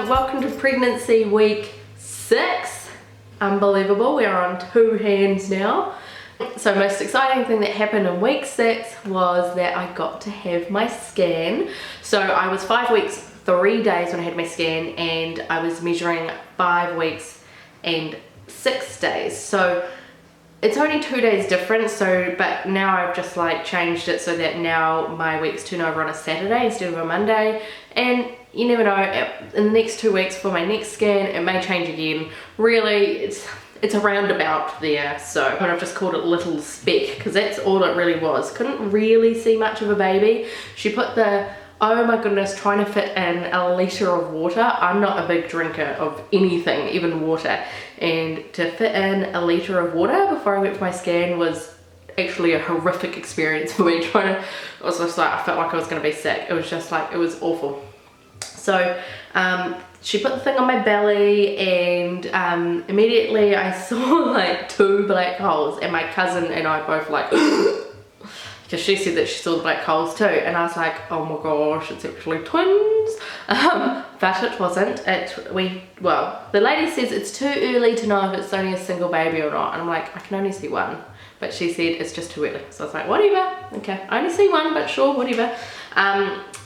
Welcome to pregnancy week 6. Unbelievable, we're on 2 hands now. So most exciting thing that happened in week 6 was that I got to have my scan. So I was 5 weeks 3 days when I had my scan, and I was measuring 5 weeks and 6 days. So it's only 2 days difference, but now I've just like changed it so that now my weeks turn over on a Saturday instead of a Monday. And you never know, in the next 2 weeks for my next scan it may change again. Really, it's a roundabout there. So I've just called it Little Speck because that's all it really was. Couldn't really see much of a baby. She put the, oh my goodness, trying to fit in a litre of water. I'm not a big drinker of anything, even water, and to fit in a litre of water before I went for my scan was actually a horrific experience for me. I was just like, I felt like I was going to be sick. It was just like, it was awful. So she put the thing on my belly, and immediately I saw like 2 black holes, and my cousin and I both like because she said that she saw the black holes too, and I was like, oh my gosh, it's actually twins. But it wasn't. Well, the lady says it's too early to know if it's only a single baby or not, and I'm like, I can only see 1, but she said it's just too early. So I was like, whatever, okay, I only see 1, but sure, whatever.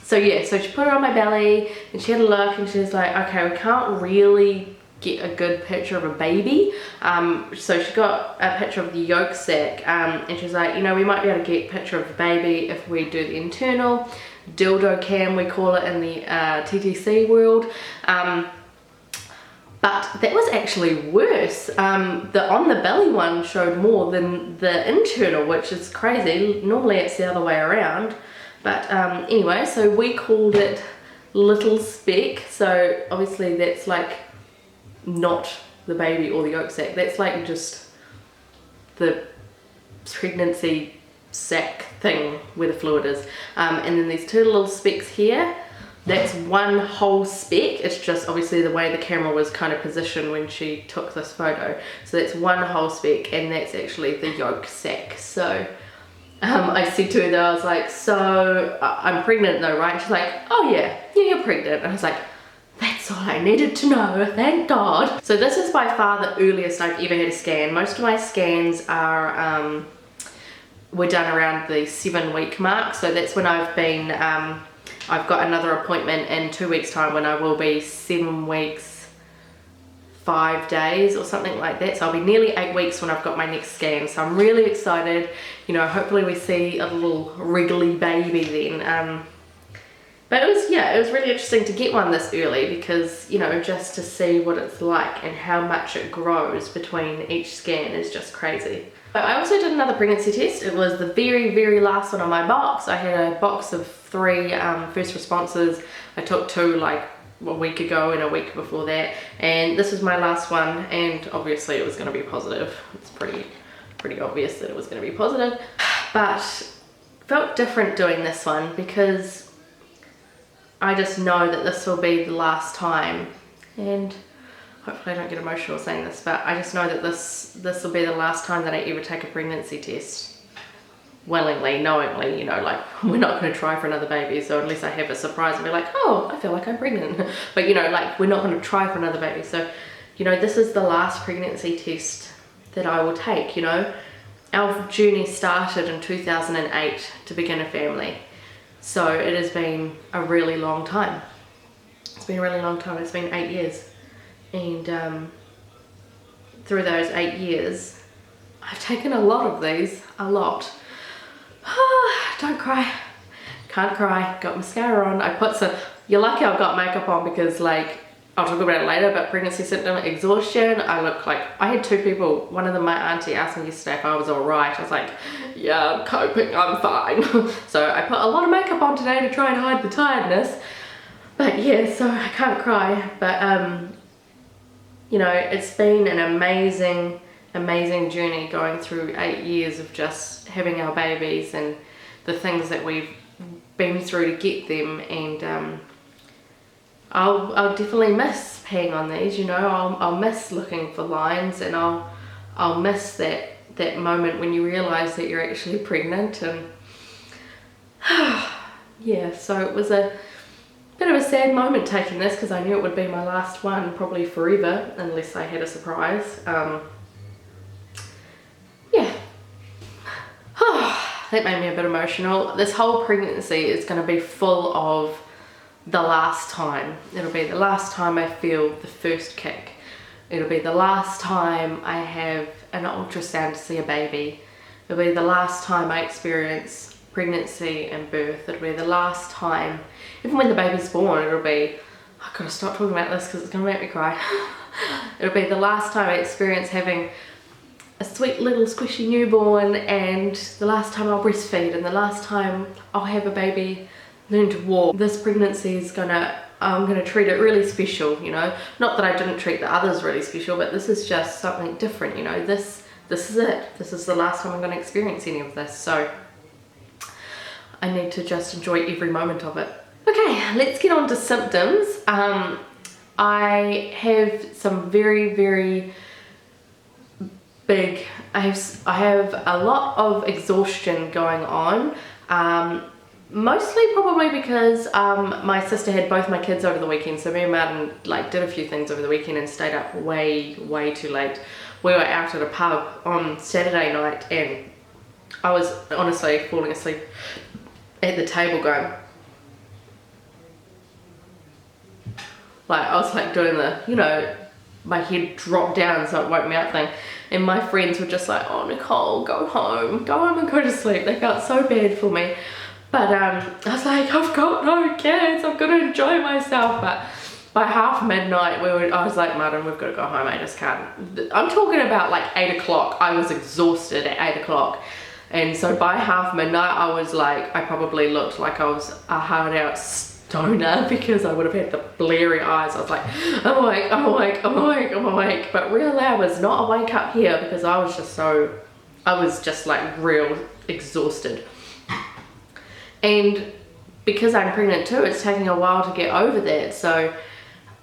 So yeah, so she put her on my belly and she had a look, and she was like, okay, we can't really get a good picture of a baby. So she got a picture of the yolk sac, and she was like, you know, we might be able to get a picture of the baby if we do the internal dildo cam, we call it in the TTC world. But that was actually worse. The on the belly one showed more than the internal, which is crazy. Normally it's the other way around. But anyway, so we called it Little Speck. So obviously that's like not the baby or the yolk sac. That's like just the pregnancy sac thing where the fluid is. And then there's 2 little specks here. That's 1 whole speck. It's just obviously the way the camera was kind of positioned when she took this photo. So that's 1 whole speck, and that's actually the yolk sac. So I said to her that I was like, so I'm pregnant though, right? And she's like, oh yeah, you're pregnant. And I was like, that's all I needed to know, thank God. So this is by far the earliest I've ever had a scan. Most of my scans are were done around the 7-week mark. So that's when I've been, I've got another appointment in 2 weeks time when I will be 7 weeks 5 days or something like that. So I'll be nearly 8 weeks when I've got my next scan. So I'm really excited. You know, hopefully we see a little wriggly baby then. But it was really interesting to get one this early because, you know, just to see what it's like and how much it grows between each scan is just crazy. But I also did another pregnancy test. It was the very, very last one on my box. I had a box of 3 first responses. I took 2 like a week ago and a week before that, and this was my last one, and obviously it was going to be positive. It's pretty obvious that it was going to be positive, but felt different doing this one because I just know that this will be the last time, and hopefully I don't get emotional saying this, but I just know that this will be the last time that I ever take a pregnancy test. Willingly, knowingly, you know, like we're not going to try for another baby, so unless I have a surprise and be like, oh, I feel like I'm pregnant. But you know, like we're not going to try for another baby. So, you know, this is the last pregnancy test that I will take, you know. Our journey started in 2008 to begin a family. So it has been a really long time. It's been a really long time. It's been 8 years. And through those 8 years, I've taken a lot of these, a lot. Don't cry, can't cry, got mascara on. I put some, you're lucky I've got makeup on because like, I'll talk about it later, but pregnancy symptom exhaustion, I look like, I had 2 people, one of them, my auntie, asked me yesterday if I was alright. I was like, yeah, I'm coping, I'm fine. So I put a lot of makeup on today to try and hide the tiredness. But yeah, so I can't cry, but you know, it's been an amazing journey going through 8 years of just having our babies and the things that we've been through to get them, and I'll definitely miss peeing on these, you know. I'll miss looking for lines, and I'll miss that moment when you realize that you're actually pregnant. And yeah, so it was a Bit of a sad moment taking this because I knew it would be my last one, probably forever, unless I had a surprise. Yeah. That made me a bit emotional. This whole pregnancy is going to be full of the last time. It'll be the last time I feel the first kick. It'll be the last time I have an ultrasound to see a baby. It'll be the last time I experience pregnancy and birth. It'll be the last time, even when the baby's born, it'll be, I've got to stop talking about this because it's going to make me cry. It'll be the last time I experience having a sweet little squishy newborn, and the last time I'll breastfeed, and the last time I'll have a baby learn to walk. This pregnancy is I'm gonna treat it really special, you know. Not that I didn't treat the others really special, but this is just something different, you know. This is it. This is the last time I'm gonna experience any of this, so I need to just enjoy every moment of it. Okay, let's get on to symptoms. I have some very, very big, I have a lot of exhaustion going on, mostly probably because my sister had both my kids over the weekend, so me and Martin like did a few things over the weekend and stayed up way too late. We were out at a pub on Saturday night and I was honestly falling asleep at the table going, like I was like doing the, you know, my head dropped down so it woke me up thing, and my friends were just like, oh Nicole, go home and go to sleep. They felt so bad for me, but I was like, I've got no kids, I've got to enjoy myself. But by half midnight I was like, Martin, we've got to go home, I just can't. I'm talking about like 8 o'clock. I was exhausted at 8 o'clock, and so by half midnight I was like, I probably looked like I was a hard out stoner because I would have had the blurry eyes. I was like, I'm awake, I'm awake, I'm awake, I'm awake. But really I was not awake up here because I was just like real exhausted. And because I'm pregnant too, it's taking a while to get over that. So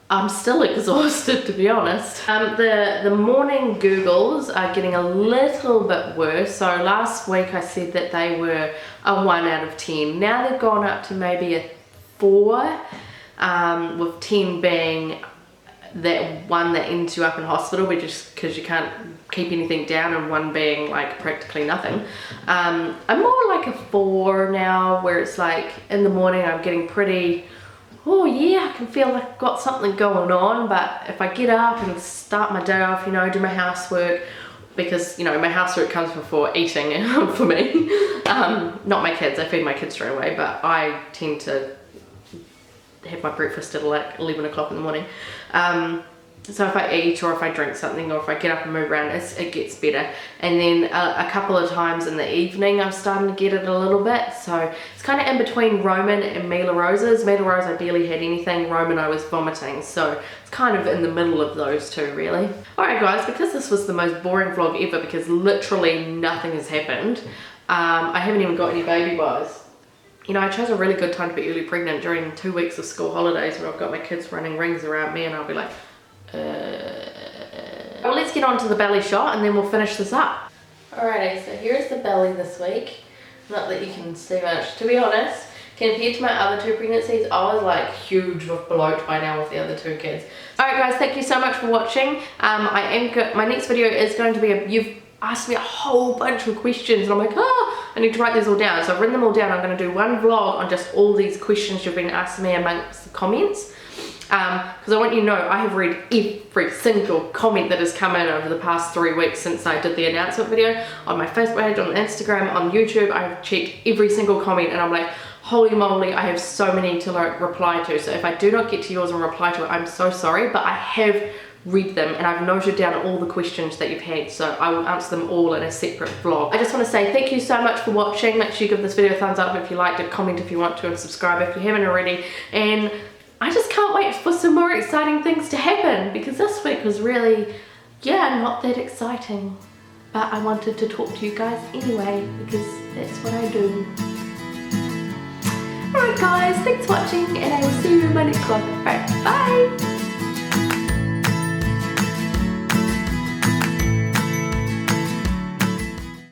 I'm still exhausted, to be honest. The morning Googles are getting a little bit worse. So last week I said that they were a 1 out of 10. Now they've gone up to maybe a 4, with 10 being that one that ends you up in hospital because you can't keep anything down, and 1 being like practically nothing. I'm more like a 4 now, where it's like in the morning I'm getting pretty, oh yeah, I can feel like I've got something going on, but if I get up and start my day off, you know, do my housework, because, you know, my housework comes before eating for me. Not my kids, I feed my kids straight away, but I tend to have my breakfast at like 11 o'clock in the morning. So if I eat or if I drink something or if I get up and move around, it gets better. And then a couple of times in the evening I'm starting to get it a little bit. So it's kind of in between Roman and Mila Rose's. Mila Rose I barely had anything, Roman I was vomiting. So it's kind of in the middle of those two really. Alright guys, because this was the most boring vlog ever because literally nothing has happened, I haven't even got any baby wires. You know, I chose a really good time to be early pregnant during 2 weeks of school holidays where I've got my kids running rings around me and I'll be like, Well, let's get on to the belly shot and then we'll finish this up. Alrighty, so here's the belly this week. Not that you can see much, to be honest. Compared to my other 2 pregnancies, I was like huge with bloat by now with the other 2 kids. Alright guys, thank you so much for watching. My next video is going to be you've asked me a whole bunch of questions and I'm like, I need to write these all down. So I've written them all down. I'm going to do one vlog on just all these questions you've been asking me amongst the comments. Because I want you to know I have read every single comment that has come in over the past 3 weeks since I did the announcement video on my Facebook page, on Instagram, on YouTube. I've checked every single comment and I'm like, holy moly, I have so many to like reply to. So if I do not get to yours and reply to it, I'm so sorry, but I have read them and I've noted down all the questions that you've had, so I will answer them all in a separate vlog. I just want to say thank you so much for watching. Make sure you give this video a thumbs up if you liked it, comment if you want to, and subscribe if you haven't already. And I just can't wait for some more exciting things to happen because this week was really, yeah, not that exciting. But I wanted to talk to you guys anyway because that's what I do. Alright guys, thanks for watching and I will see you in my next vlog. Alright, bye!